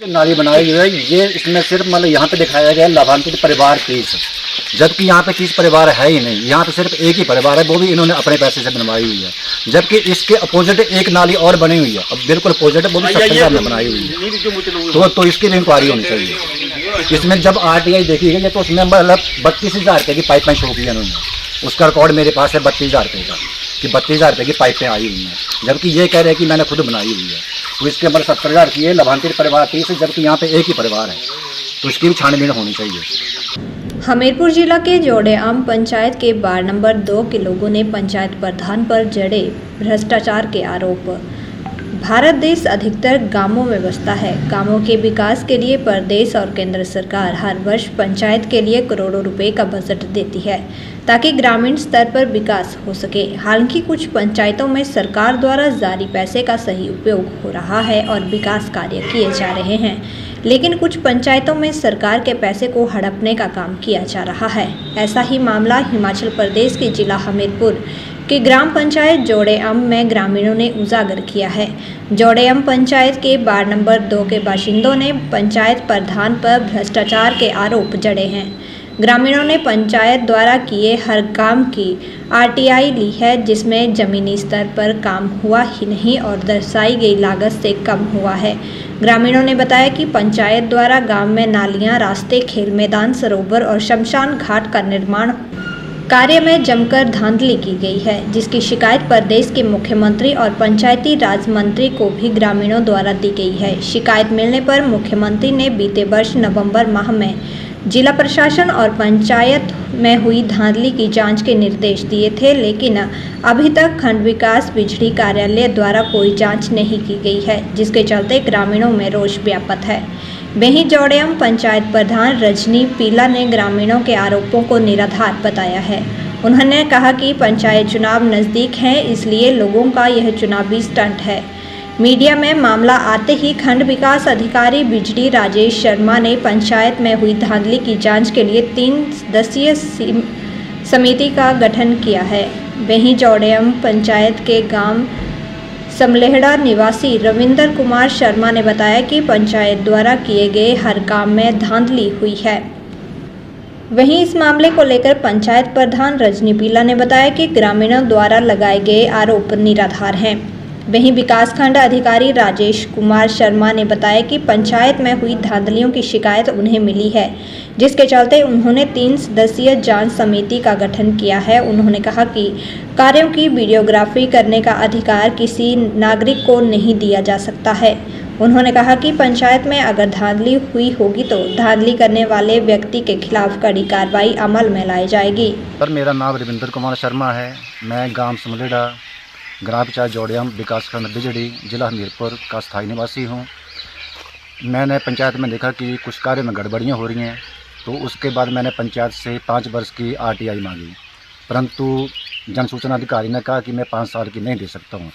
नाली बनाई हुई है ये, इसमें सिर्फ मतलब यहाँ पे दिखाया गया लाभान्वित परिवार 30, जबकि यहाँ पे 30 परिवार है ही नहीं। यहाँ पे सिर्फ एक ही परिवार है, वो भी इन्होंने अपने पैसे से बनवाई हुई है। जबकि इसके अपोजिट एक नाली और बनी हुई है, अब बिल्कुल अपोजिट, वो भी 70,000 में बनाई हुई है। तो इसकी भी इंक्वायरी होनी चाहिए। इसमें जब RTI देखी गई है तो उसमें मतलब 32,000 रुपये की पाइपें शो की है उन्होंने। उसका रिकॉर्ड मेरे पास है 32,000 रुपये का, कि 32,000 रुपये की पाइपें आई हुई हैं, जबकि ये कह रहे हैं कि मैंने खुद बनाई हुई है। तो इसके अंदर 70,000 की है, लाभान्वित परिवार 30, जबकि यहाँ पे एक ही परिवार है, तो इसकी भी छानबीन होनी चाहिए। हमीरपुर जिला के जोड़ेआम पंचायत के वार्ड नंबर 2 के लोगों ने पंचायत प्रधान पर जड़े भ्रष्टाचार के आरोप। भारत देश अधिकतर गांवों में बसता है। गांवों के विकास के लिए प्रदेश और केंद्र सरकार हर वर्ष पंचायत के लिए करोड़ों रुपए का बजट देती है ताकि ग्रामीण स्तर पर विकास हो सके। हालांकि कुछ पंचायतों में सरकार द्वारा जारी पैसे का सही उपयोग हो रहा है और विकास कार्य किए जा रहे हैं, लेकिन कुछ पंचायतों में सरकार के पैसे को हड़पने का काम किया जा रहा है। ऐसा ही मामला हिमाचल प्रदेश के जिला हमीरपुर कि ग्राम पंचायत जोड़ेआम में ग्रामीणों ने उजागर किया है। जोड़ेआम पंचायत के वार्ड नंबर 2 के बाशिंदों ने पंचायत प्रधान पर भ्रष्टाचार के आरोप जड़े हैं। ग्रामीणों ने पंचायत द्वारा किए हर काम की RTI ली है, जिसमें जमीनी स्तर पर काम हुआ ही नहीं और दर्शाई गई लागत से कम हुआ है। ग्रामीणों ने बताया कि पंचायत द्वारा गांव में नालियां, रास्ते, खेल मैदान, सरोवर और शमशान घाट का निर्माण कार्य में जमकर धांधली की गई है, जिसकी शिकायत प्रदेश के मुख्यमंत्री और पंचायती राज मंत्री को भी ग्रामीणों द्वारा दी गई है। शिकायत मिलने पर मुख्यमंत्री ने बीते वर्ष नवंबर माह में जिला प्रशासन और पंचायत में हुई धांधली की जांच के निर्देश दिए थे, लेकिन अभी तक खंड विकास बिजली कार्यालय द्वारा कोई जांच नहीं की गई है, जिसके चलते ग्रामीणों में रोष व्याप्त है। वहीं जोड़ेआम पंचायत प्रधान रजनी पीला ने ग्रामीणों के आरोपों को निराधार बताया है। उन्होंने कहा कि पंचायत चुनाव नज़दीक हैं, इसलिए लोगों का यह चुनावी स्टंट है। मीडिया में मामला आते ही खंड विकास अधिकारी बिजली राजेश शर्मा ने पंचायत में हुई धांधली की जांच के लिए 3 सदस्यीय समिति का गठन किया है। वहीं जोड़ेआम पंचायत के गांव समलेहड़ा निवासी रविंदर कुमार शर्मा ने बताया कि पंचायत द्वारा किए गए हर काम में धांधली हुई है। वहीं इस मामले को लेकर पंचायत प्रधान रजनी पीला ने बताया कि ग्रामीणों द्वारा लगाए गए आरोप निराधार हैं। वहीं विकासखंड अधिकारी राजेश कुमार शर्मा ने बताया कि पंचायत में हुई धांधलियों की शिकायत उन्हें मिली है, जिसके चलते उन्होंने 3 सदस्यीय जांच समिति का गठन किया है। उन्होंने कहा कि कार्यों की वीडियोग्राफी करने का अधिकार किसी नागरिक को नहीं दिया जा सकता है। उन्होंने कहा कि पंचायत में अगर धांधली हुई होगी तो धांधली करने वाले व्यक्ति के खिलाफ कड़ी कार्रवाई अमल में लाई जाएगी। सर, मेरा नाम रविंदर कुमार शर्मा है। मैं गांव समलेड़ा, ग्राम पंचायत जोड़ेआम, विकासखंड बिजड़ी, जिला हमीरपुर का स्थायी निवासी हूँ। मैंने पंचायत में देखा कि कुछ कार्य में गड़बड़ियाँ हो रही हैं, तो उसके बाद मैंने पंचायत से 5 वर्ष की RTI मांगी, परंतु जन सूचना अधिकारी ने कहा कि मैं 5 साल की नहीं दे सकता हूँ।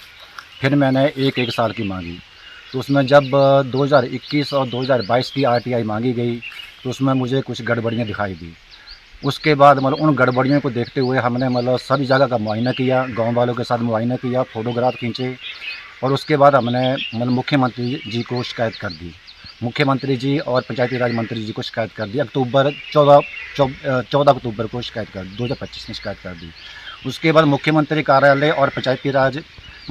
फिर मैंने एक साल की मांगी, तो उसमें जब 2021 और 2022 की RTI मांगी गई तो उसमें मुझे कुछ गड़बड़ियाँ दिखाई दी। उसके बाद मतलब उन गड़बड़ियों को देखते हुए हमने मतलब सभी जगह का मुआयना किया, गांव वालों के साथ मुआयना किया, फोटोग्राफ खींचे, और उसके बाद हमने मतलब मुख्यमंत्री जी को शिकायत कर दी। मुख्यमंत्री जी और पंचायती राज मंत्री जी को शिकायत कर दी। 14 अक्टूबर को शिकायत कर 2025 में शिकायत कर दी। उसके बाद मुख्यमंत्री कार्यालय और पंचायती राज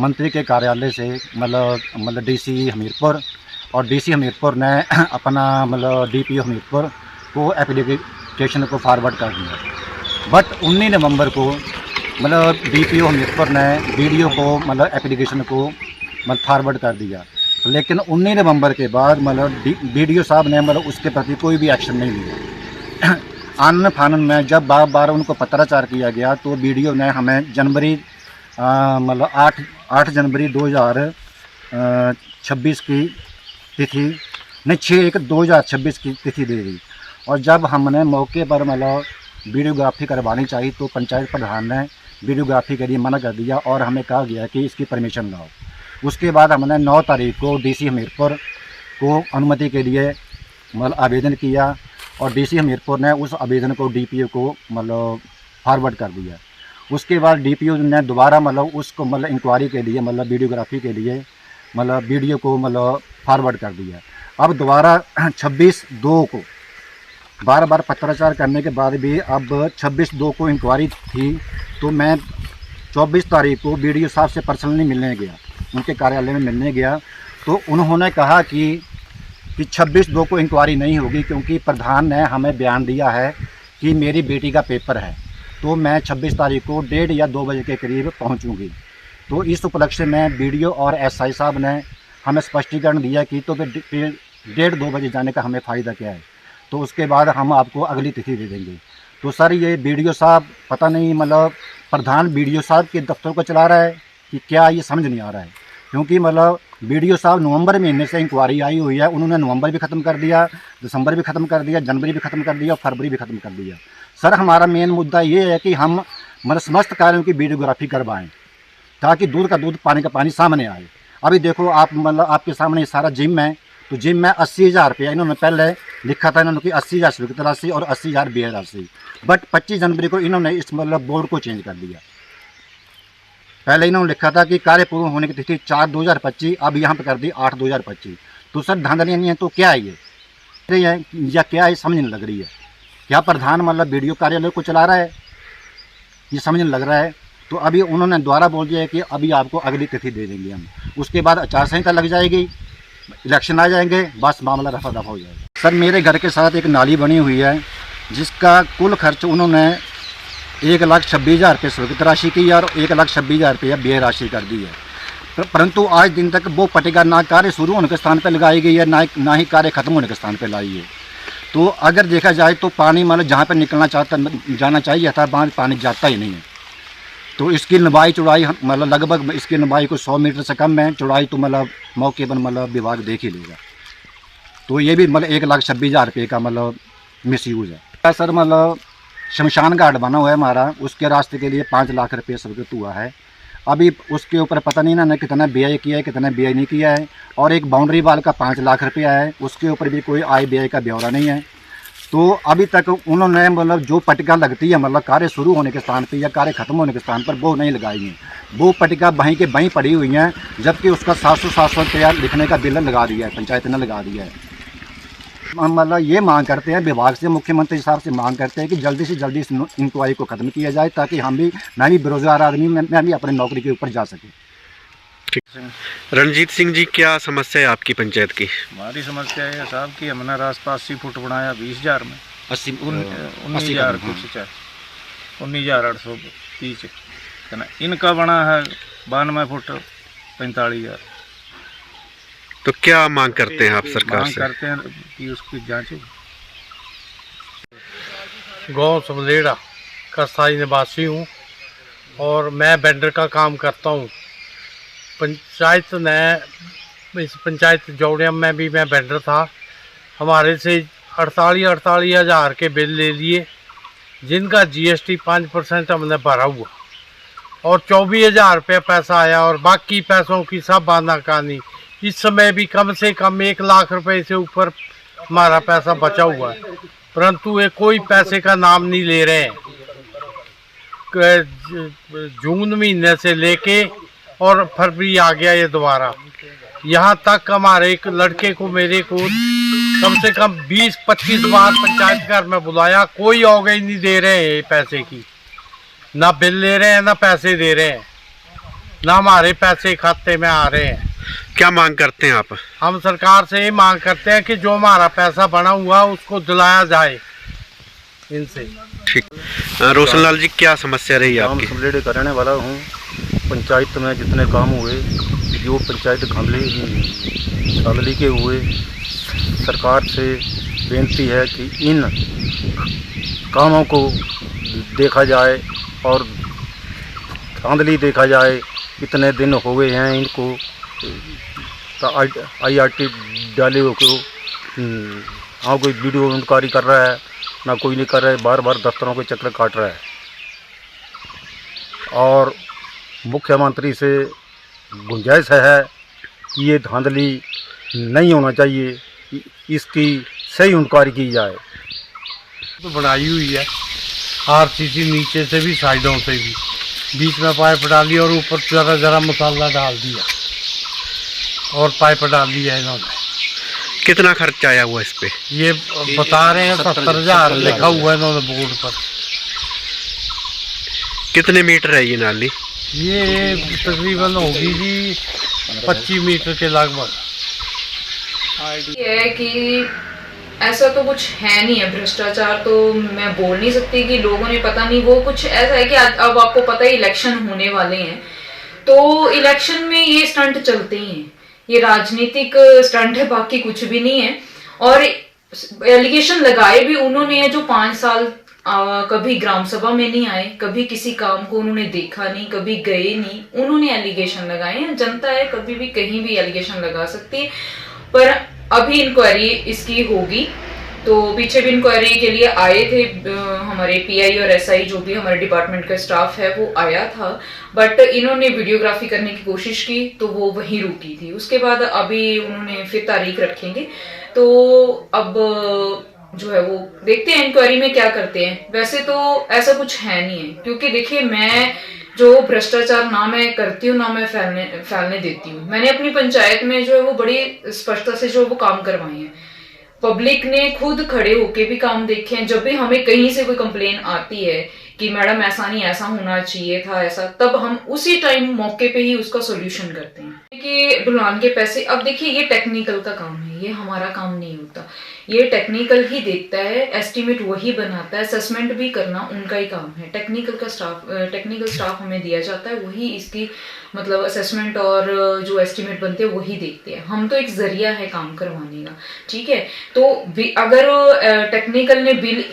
मंत्री के कार्यालय से मतलब DC हमीरपुर और DC हमीरपुर ने अपना मतलब DPO हमीरपुर को एप्लीकेशन को फॉरवर्ड कर दिया। बट 19 नवंबर को मतलब DPO हमीरपुर ने BDO को मतलब एप्लीकेशन को मतलब फॉरवर्ड कर दिया, लेकिन 19 नवंबर के बाद मतलब BDO साहब ने मतलब उसके प्रति कोई भी एक्शन नहीं लिया। आनन फानन में जब बार बार उनको पत्राचार किया गया तो BDO ने हमें जनवरी मतलब 8 जनवरी 2026 की तिथि नहीं 6/1/2026 की तिथि दे दी। और जब हमने मौके पर मतलब वीडियोग्राफी करवानी चाहिए तो पंचायत प्रधान ने वीडियोग्राफी के लिए मना कर दिया और हमें कहा गया कि इसकी परमिशन लाओ। उसके बाद हमने 9 तारीख को DC हमीरपुर को अनुमति के लिए मतलब आवेदन किया और DC हमीरपुर ने उस आवेदन को DPO को मतलब फॉरवर्ड कर दिया। उसके बाद DPO ने दोबारा मतलब उसको मतलब इंक्वायरी के लिए मतलब वीडियोग्राफी के लिए मतलब BDO को मतलब फॉरवर्ड कर दिया। अब दोबारा 26/2 को बार बार पत्राचार करने के बाद भी अब 26/2 को इंक्वायरी थी, तो मैं 24 तारीख को BDO साहब से पर्सनली मिलने गया, उनके कार्यालय में मिलने गया। तो उन्होंने कहा कि 26/2 को इंक्वायरी नहीं होगी, क्योंकि प्रधान ने हमें बयान दिया है कि मेरी बेटी का पेपर है, तो मैं 26 तारीख को 1:30 या 2 बजे के करीब पहुंचूंगी। तो इस उपलक्ष्य में BDO और SI साहब ने हमें स्पष्टीकरण दिया कि तो फिर 1:30-2 बजे जाने का हमें फ़ायदा क्या है, तो उसके बाद हम आपको अगली तिथि दे देंगे। तो सर ये BDO साहब पता नहीं, मतलब प्रधान BDO साहब के दफ्तर को चला रहा है कि क्या, ये समझ नहीं आ रहा है। क्योंकि मतलब BDO साहब नवंबर महीने से इंक्वायरी आई हुई है, उन्होंने नवंबर भी ख़त्म कर दिया, दिसंबर भी ख़त्म कर दिया, जनवरी भी ख़त्म कर दिया और फरवरी भी ख़त्म कर दिया। सर हमारा मेन मुद्दा ये है कि हम मतलब समस्त कार्यों की वीडियोग्राफी करवाएं, ताकि दूध का दूध पानी का पानी सामने आए। अभी देखो आप, मतलब आपके सामने सारा जिम है, तो जिम में 80,000 रुपया इन्होंने पहले लिखा था, इन्होंने कि 80,000 स्वीकृत राशि और 80,000 व्यय राशि, बट 25 जनवरी को इन्होंने इस मतलब बोर्ड को चेंज कर दिया। पहले इन्होंने लिखा था कि कार्य पूर्ण होने की तिथि 4/2025, अब यहाँ पर कर दी 8/2025। तो सर धांधलियाँ नहीं है तो क्या है ये या क्या है, समझ नहीं लग रही है। क्या प्रधान मतलब BDO कार्यालय को चला रहा है, ये समझ नहीं लग रहा है। तो अभी उन्होंने दोबारा बोल दिया है कि अभी आपको अगली तिथि दे देंगे हम, उसके बाद आचार संहिता लग जाएगी, इलेक्शन आ जाएंगे, बस मामला रफा दफा हो जाएगा। सर मेरे घर के साथ एक नाली बनी हुई है, जिसका कुल खर्च उन्होंने 1,26,000 रुपये स्वीकृत राशि की और 1,26,000 रुपया व्यय राशि कर दी है। परंतु आज दिन तक वो पट्टिका ना कार्य शुरू होने के स्थान पर लगाई गई है, ना ही कार्य खत्म होने के स्थान पर लाई है। तो अगर देखा जाए तो पानी मतलब जहाँ पर निकलना जाना चाहिए था, वहाँ पानी जाता ही नहीं है। तो इसकी लंबाई चौड़ाई मतलब लगभग इसकी लंबाई को 100 मीटर से कम है, चौड़ाई तो मतलब मौके पर मतलब विभाग देख ही लेगा। तो ये भी मतलब 1,26,000 रुपये का मतलब मिसयूज़ है। सर मतलब शमशान घाट बना हुआ है हमारा, उसके रास्ते के लिए 5 लाख रुपये स्वीकृत हुआ है। अभी उसके ऊपर पता नहीं ना कितना व्यय किया है, कितना व्यय नहीं किया है। और एक बाउंड्री वाल का 5 लाख रुपया है, उसके ऊपर भी कोई आय व्यय का ब्यौरा नहीं है। तो अभी तक उन्होंने मतलब जो पट्टिका लगती है मतलब कार्य शुरू होने के स्थान पर या कार्य खत्म होने के स्थान पर, वो नहीं लगाई है। वो पट्टिका वहीं के वहीं पड़ी हुई हैं, जबकि उसका 700 रुपया लिखने का बिल लगा दिया है, पंचायत ने लगा दिया है। हम मतलब ये मांग करते हैं विभाग से, मुख्यमंत्री साहब से मांग करते हैं कि जल्दी से जल्दी इस इंक्वायरी को ख़त्म किया जाए, ताकि हम भी, मैं भी बेरोजगार आदमी, मैं भी अपनी नौकरी के ऊपर जा सके। रणजीत सिंह जी, क्या समस्या है आपकी पंचायत की? हमारी समस्या है साहब कि हमने रास्ता 80 फुट बनाया 20,000 में, 19,000 कुछ 19,830 है ना। इनका बना है 92 फुट 45,000। तो क्या मांग करते हैं आप सरकार मांग से? करते हैं कि उसकी जांच हो। गांव समलेड़ा का स्थायी निवासी हूँ और मैं वेंडर का काम करता हूँ। पंचायत ने, इस पंचायत जोड़िया में भी मैं वेंडर था, हमारे से 48,000 के बिल ले लिए, जिनका GST 5% हमने भरा हुआ और 24,000 रुपये पैसा आया और बाकी पैसों की सब आनाकानी। इस समय भी कम से कम 1 लाख रुपए से ऊपर हमारा पैसा बचा हुआ है, परंतु ये कोई पैसे का नाम नहीं ले रहे हैं। जून महीने से लेके और फरवरी आ गया ये दोबारा। यहाँ तक हमारे एक लड़के को, मेरे को कम से कम 20-25 बार पंचायत घर में बुलाया, कोई ऑगई नहीं दे रहे हैं पैसे की, ना बिल ले रहे हैं ना पैसे दे रहे हैं, ना हमारे पैसे खाते में आ रहे हैं। क्या मांग करते हैं आप? हम सरकार से ये मांग करते हैं कि जो हमारा पैसा बना हुआ उसको दिलाया जाए इनसे। ठीक। रोशनलाल जी, क्या समस्या रही गांव आपकी? समलेड़े का रहने वाला हूँ। पंचायत में जितने काम हुए, जो पंचायत धांधली के हुए, सरकार से बेनती है कि इन कामों को देखा जाए और धांधली देखा जाए। कितने दिन हो गए हैं इनको IRT डाले को, हाँ कोई वीडियो इंक्वायरी कर रहा है ना, कोई नहीं कर रहा है, बार बार दफ्तरों के चक्कर काट रहा है। और मुख्यमंत्री से गुंजाइश है कि ये धांधली नहीं होना चाहिए, इसकी सही इंक्वायरी की जाए। तो बनाई हुई है RCC, नीचे से भी साइडों से भी, बीच में पाइप डाली और ऊपर जरा जरा मसाला डाल दिया और पाइप डाल दिया इन्होंने। कितना खर्च आया हुआ इस पे? ये बता रहे हैं 70,000 लिखा हुआ है इन्होंने बोर्ड पर। कितने मीटर है ये नाली? ये तकरीबन होगी जी 25 मीटर के लगभग। ये है कि ऐसा तो कुछ है नहीं है, भ्रष्टाचार तो मैं बोल नहीं सकती कि लोगों ने पता नहीं, वो कुछ ऐसा है कि अब आपको पता है इलेक्शन होने वाले हैं, तो इलेक्शन में ये स्टंट चलते ही हैं, ये राजनीतिक स्टंट है, बाकी कुछ भी नहीं है। और एलिगेशन लगाए भी उन्होंने जो 5 साल कभी ग्राम सभा में नहीं आए, कभी किसी काम को उन्होंने देखा नहीं, कभी गए नहीं, उन्होंने एलिगेशन लगाए हैं। जनता है, कभी भी कहीं भी एलिगेशन लगा सकती है, पर अभी इंक्वायरी इसकी होगी। तो पीछे भी इंक्वायरी के लिए आए थे हमारे पीआई और एसआई, जो भी हमारे डिपार्टमेंट का स्टाफ है वो आया था, बट इन्होंने वीडियोग्राफी करने की कोशिश की तो वो वहीं रुकी थी। उसके बाद अभी उन्होंने फिर तारीख रखेंगे, तो अब जो है वो देखते हैं इंक्वायरी में क्या करते हैं। वैसे तो ऐसा कुछ है नहीं है, क्योंकि देखिए मैं जो भ्रष्टाचार ना मैं करती हूँ ना मैं फैलने देती हूँ। मैंने अपनी पंचायत में जो है वो बड़ी स्पष्टता से जो वो काम करवाए हैं, पब्लिक ने खुद खड़े होके भी काम देखे हैं। जब भी हमें कहीं से कोई कंप्लेन आती है कि मैडम ऐसा नहीं, ऐसा होना चाहिए था ऐसा, तब हम उसी टाइम मौके पे ही उसका सॉल्यूशन करते हैं। कि ढुलान के पैसे, अब देखिए ये टेक्निकल का काम है, ये हमारा काम नहीं होता, ये टेक्निकल ही देखता है, एस्टिमेट वही बनाता है, असेसमेंट भी करना उनका ही काम है। टेक्निकल स्टाफ हमें दिया जाता है, वही इसकी मतलब असेसमेंट और जो एस्टिमेट बनते हैं वही देखते हैं। हम तो एक जरिया है काम करवाने का, ठीक है। तो अगर टेक्निकल ने बिल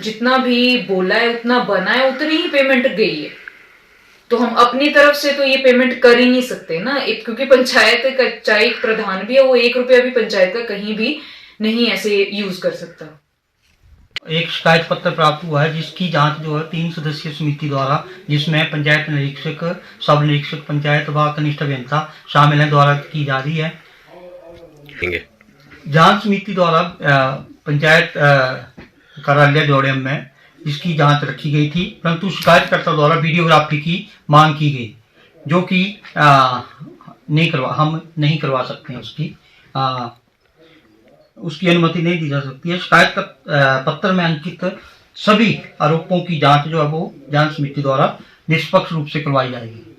जितना भी बोला है उतना बना है, उतनी ही पेमेंट गई है, तो हम अपनी तरफ से तो ये पेमेंट कर ही नहीं सकते ना, क्योंकि पंचायत का चाहे एक प्रधान भी है, वो 1 रुपया भी पंचायत का कहीं भी नहीं ऐसे यूज कर सकता। एक शिकायत पत्र प्राप्त हुआ है जिसकी जांच जो है 3 सदस्यीय समिति द्वारा, जिसमें पंचायत निरीक्षक, सब निरीक्षक पंचायत व कनिष्ठ अभियंता शामिल हैं, द्वारा की जा रही है। जांच समिति द्वारा पंचायत कार्यालय जोड़ियम में इसकी जांच रखी गई थी, परंतु शिकायतकर्ता द्वारा वीडियोग्राफी की मांग की गई, जो कि हम नहीं करवा सकते हैं, उसकी अनुमति नहीं दी जा सकती है। शिकायत पत्र में अंकित सभी आरोपों की जांच जो है वो जांच समिति द्वारा निष्पक्ष रूप से करवाई जाएगी।